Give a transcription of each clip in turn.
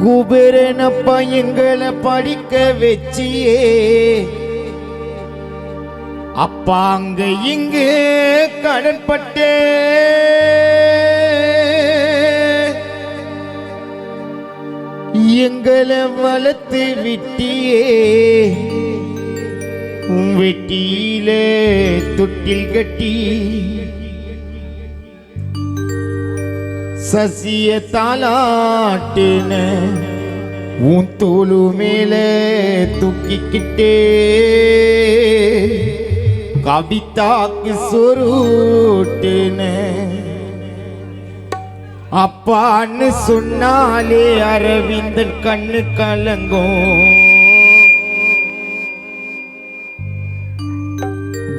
குபேரனப்பா எங்களை படிக்க வச்சியே அப்பா அங்க இங்கு கடன்பட்டே எங்களை வளர்த்து விட்டியே வெட்டியில தொட்டில் கட்டி சசிய தாலாட்டுன உன் தோளு மேல தூக்கிக்கிட்டே கவிதாக்கு சொருட்டுன அப்பான்னு சொன்னாலே அரவிந்தன் கண்ணு கலங்கும்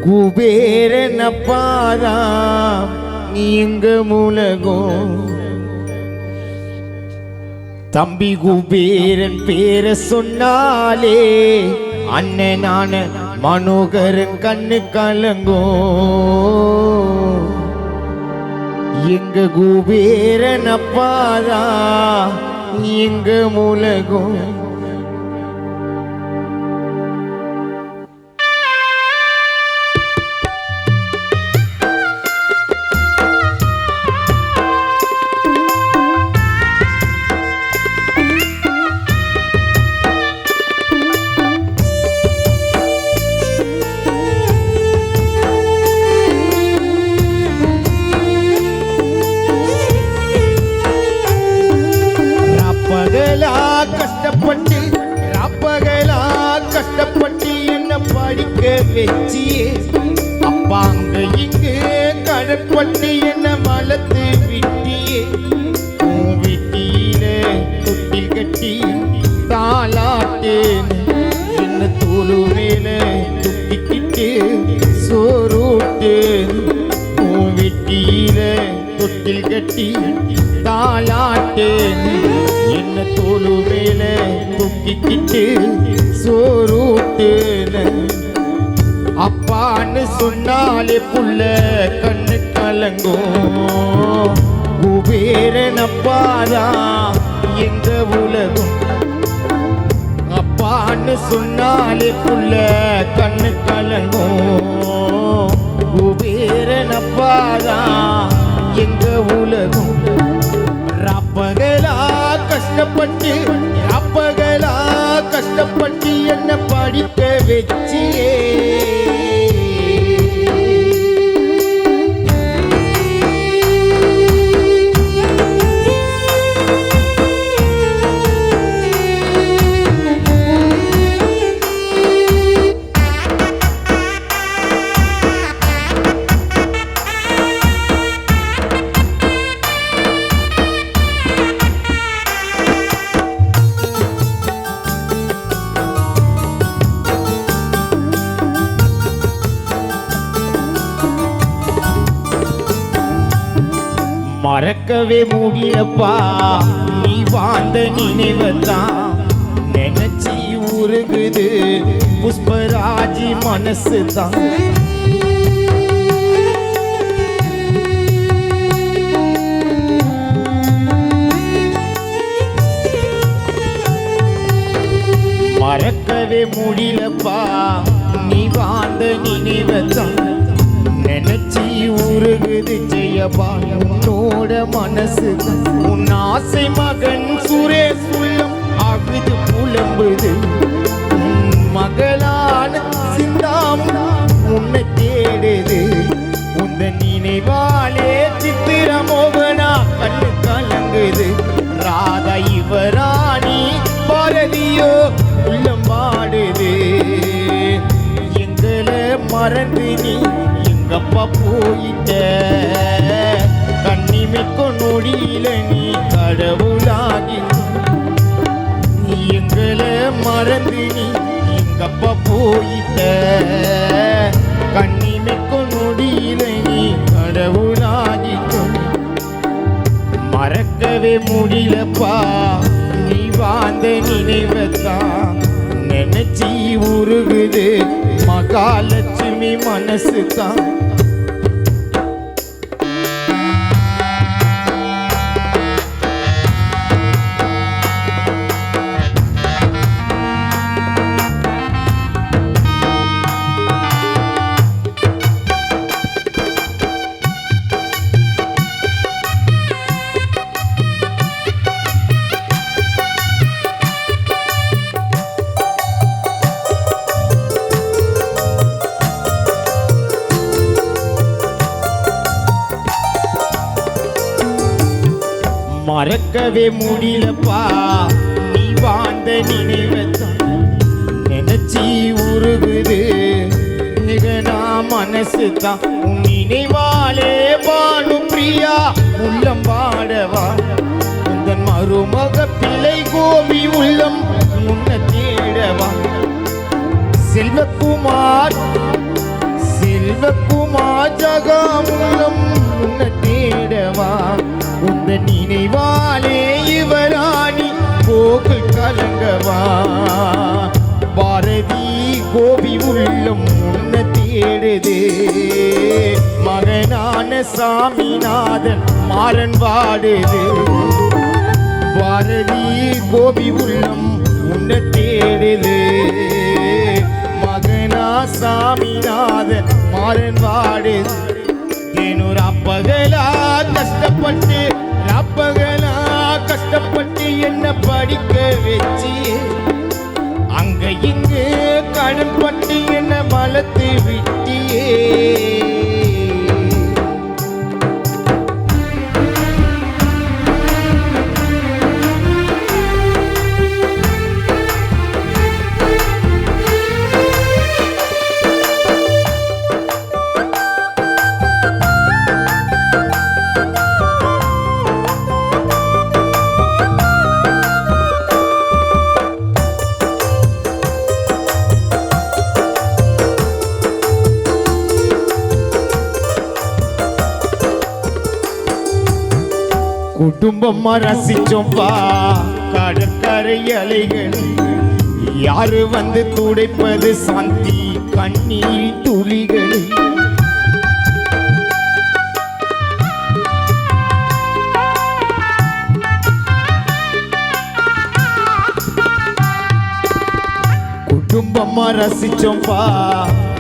குபேரன் அப்பாதான் நீ எங்க மூலகம் தம்பி குபேரன் பேர சொன்னாலே அண்ணனான மனோகரன் கண்ணு கலங்கும் எங்க குபேரன் அப்பாதான் எங்க மூலகம் கஷ்டப்பட்டு என்ன படிக்க வச்சியே அப்பா அங்க இங்கு கடற்பட்டு என்ன வளர்த்து விட்டியே வீட்டில தொட்டில் கட்டி தாலாட்டு என்ன தோளு மேல துட்டிக்கிட்டு சோறுட்டு வீட்டில தொட்டில் கட்டி தாலாட்டு என்ன தோளு மேல துக்கிக்கிட்டு சோறுட்டு அப்பான்னு சொன்னாலே புள்ள கண்ணு கலங்கும் குபேரன் அப்பாதான் எங்க உலகம் அப்பான்னு சொன்னாலே புள்ள கண்ணு கலங்கும் குபேரன் அப்பாதான் எங்க உலகம் ராப்பகலா கஷ்டப்பட்டு ராப்பகலா கஷ்டப்பட்டு என்ன படிக்க வச்சியே மறக்கவே முடியப்பா நீ வாழ்ந்த நினைவுதான் நினைச்சி உருகுது புஷ்பராஜி மனசுதான் மறக்கவே முடியலப்பா நீ வாழ்ந்த நினைவுதான் நினைச்சி உருகுது ஜெயபாலனோட மனசு உன் ஆசை மகன் சுரேஷ் உள்ளம் ஆகுது புலம்புது மகளான சிந்தாம் உன்னை தேடுது உந்த நினைவாலே சித்திரமோகனா கண்ணு கலங்குது ராதா இவராணி பாரதியோ உள்ளம் பாடுது எங்களை மறந்து நீ எங்கப்பா போயிட்ட கண்ணிமைக்கு நொடியில நீ கடவுளாகி எங்களை மறந்து நீ எங்கப்பா போயிட்ட கண்ணிமைக்கு நொடியில நீ கடவுளாகி மறக்கவே முடியலப்பா நீ வாழ்ந்த நினைவத்தான் நினைச்சி உருகுது மகாலட்சுமி மனசு தான் மறக்கவே முடியலப்பா நீ வாழ்ந்த நினைவத்தான் நினைச்சி உருகுது மிகனா மனசு தான் உன் நினைவாலே பானு பிரியா உள்ளம் பாடவா உந்தன் மருமக பிள்ளை கோபி உள்ளம் முன்ன தேடவா செல்வகுமார் செல்வகுமார் ஜகாமுள்ளம் முன்ன தேடவா உந்த நினைவாலே இவராணி கோகுல் கலங்கவா பாரதி கோபி உள்ளம் முன்ன தேடுது மகனான சாமிநாதன் மாறன் வாடுது பாரதி கோபி உள்ளம் உன்ன தேடுது மகனா சாமிநாதன் மாறன் வாடுது தேனூர் அப்பகலா கஷ்டப்பட்டு அப்பகலா கஷ்டப்பட்டு என்ன படிக்க வச்சு அங்க இங்கு கடன் பட்டு என்ன வளர்த்து விட்டியே குடும்பமா ரசிச்சோம் வா கடற்கரை அலைகள் யாரு வந்து துடைப்பது சாந்தி கண்ணீர் துளிகள் குடும்பமா ரசிச்சோம் வா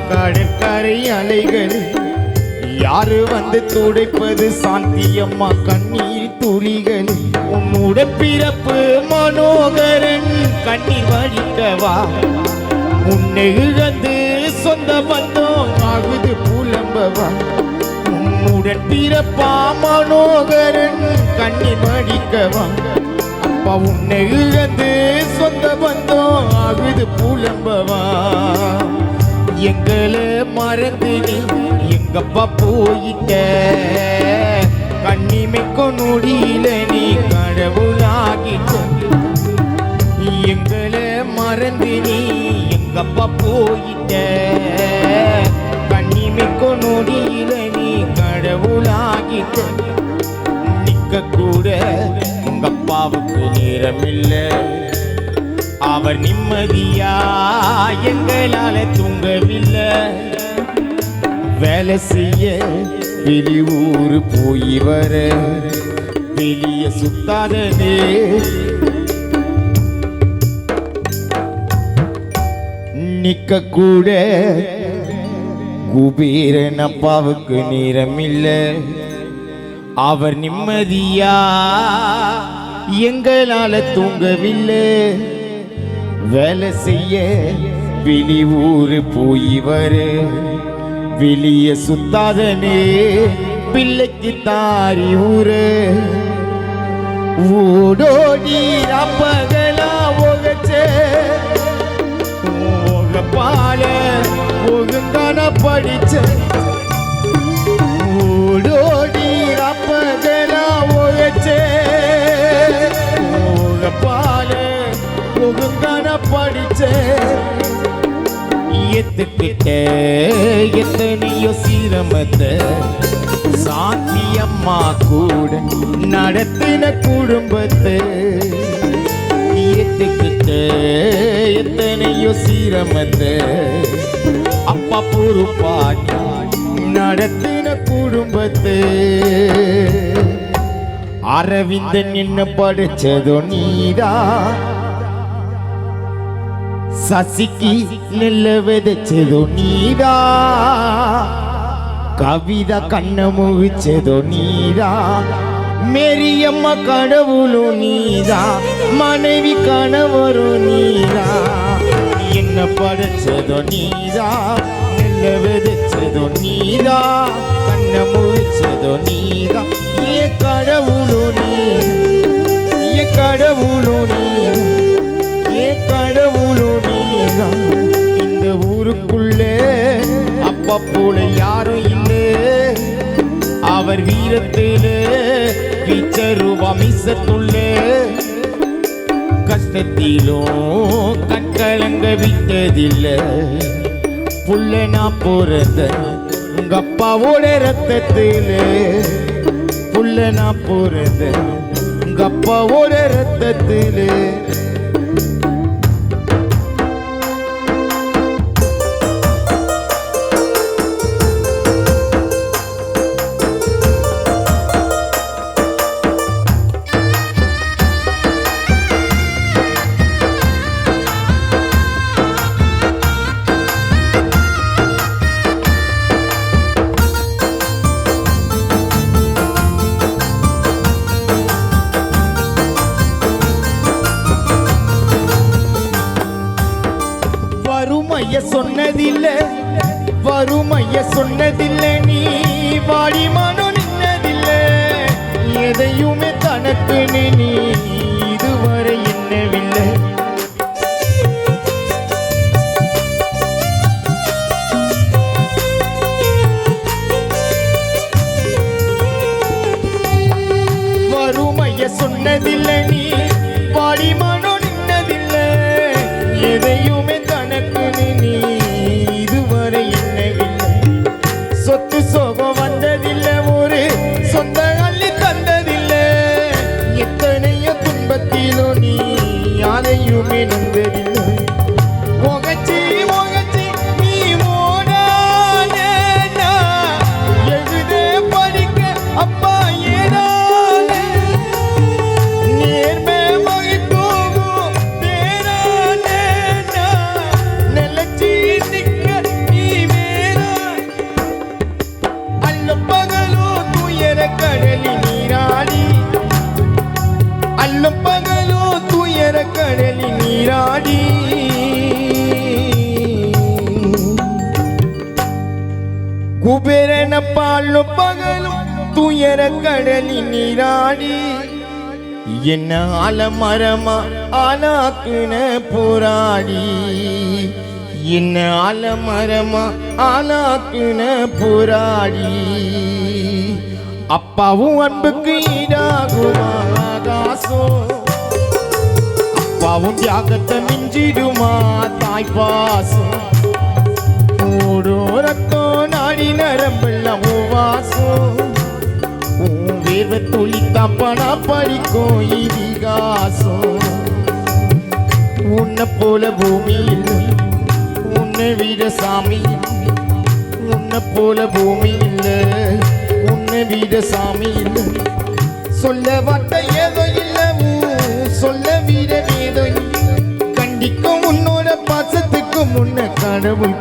கடற்கரை அலைகள் யாரு வந்து துடைப்பது சாந்தியம்மா கண்ணீர் துளிகள் உன்னோட பிறப்பு மனோகரன் கண்ணீர் வடிக்கவா உன்னை இழந்து சொந்த பந்தம் ஆகுது புலம்பவா உன்னுடன் பிறப்பா மனோகரன் கண்ணீர் வடிக்கவா அப்பா உன்னை இழந்து சொந்த பந்தம் ஆகுது புலம்பவா எங்களை மறந்து நீ எங்கப்பா போயிட்ட கண்ணிமைக்கு நொடியில நீ கடவுளாகிட்ட எங்களை மறந்து நீ எங்கப்பா போயிட்ட கண்ணிமைக்கு நொடியில நீ கடவுளாகிட்ட நிக்க கூட உங்க அப்பாவுக்கு நேரமில்லை அவர் நிம்மதியா எங்களால தூங்கவில்லை வேலை செய்ய வெளியூர் போய் வர வெளிய சுத்தாதனே நிக்க கூட குபீரன் அப்பாவுக்கு நேரமில்லை அவர் நிம்மதியா எங்களால தூங்கவில்லை வேலை செய்ய வெளியூர் போய் வர வெளிய சுத்தாதனே பிள்ளைக்கு தாரி ஊரு ஓடோடி அப்பகலா ஒகச்சே ஓக பால ஒகுங்கான படிச்ச ஓடோடி அப்பகலா ஒகச்சே ஓக பால ஒகுங்கான படிச்ச எத்துக்கிட்ட எத்தனையோ சீரமத்தை சாந்தி அம்மா கூட நடத்தின குடும்பத்தை எத்துக்கிட்ட எத்தனையோ சீரமத்தை அப்பா பொறுப்பாட்டி நடத்தின குடும்பத்தை அரவிந்தன் என்ன படிச்சதோ நீதா சசிக்கு நெல்ல விதைச்சதோ நீதா கவிதா கண்ண முகிச்சதோ நீதா மேரியம்மா கடவுளும் நீதா மனைவி கணவரும் நீதா என்ன படைச்சதோ நீதா நெல்ல விதைச்சதோ நீதா கண்ண முகிச்சதோ நீதா ஏ கடவுளும் நீ ஊருக்குள்ளே அப்பா போல யாரும் இல்லை. அவர் வீரத்திலே வீச்சரூபா மிசத்துள்ளே கஷ்டத்திலும் கண்கலங்க விட்டதில்லை. புள்ள நான் போறத உங்க அப்பாவோட ரத்தத்திலே, புள்ள நான் போறத உங்க அப்பாவோட ரத்தத்திலே. வறுமைய சொன்னதில்லை, வறுமைய சொன்னதில்லை, நீ வாடி மனம் நின்னதில்லை. எதையுமே தனக்கு நீ இதுவரை எண்ணவில்லை. வறுமைய சொன்னதில்லை, நீ வாடி மனம் நின்னதில்லை. எதையுமே நீ இதுவரை எண்ணவில்லை. சொத்து சோகம் வந்ததில்லை, ஒரு சொந்த அள்ளி தந்ததில்லை. எத்தனையோ துன்பத்திலும் நீ யாரையுமே நம்பதில்லை. முகச்சி முகச்சி நீ மோனான எழுத படிக்க அப்பா ஏறான நேர்மை மகிழ்வோகும் தேரான கடலில் நீராடி, அல்லும் பகலோ துயர கடலில் நீராடி. குபேரனப்பா அல்லும் பகலும் துயர கடலில் நீராடி. என்ன ஆலமரமா ஆளாக்குன போராடி, என்ன ஆலமரமா ஆளாக்குன போராடி. அப்பாவும் அன்புக்கு ஈடாகுமா ஆகாசம், அப்பாவும் தியாகத்தை மிஞ்சிடுமா தாய் பாசம். ஓடோ ரத்தம் நாடி நரம்பெல்லாம் வாசம், உன் வேர்வை துளி தப்பனா படிக்கும் இதிகாசம். உன்னை போல பூமி இல்லை, உன்னை விட சாமி, உன்னை போல பூமி இல்லை, உன்னை விட சாமி இல்லை. சொல்ல வார்த்தை ஏதோ இல்லை, சொல்ல விட ஏதோ இல்லை. கண்டிக்கும் உன்னோட பாசத்துக்கு முன்ன கடவுள்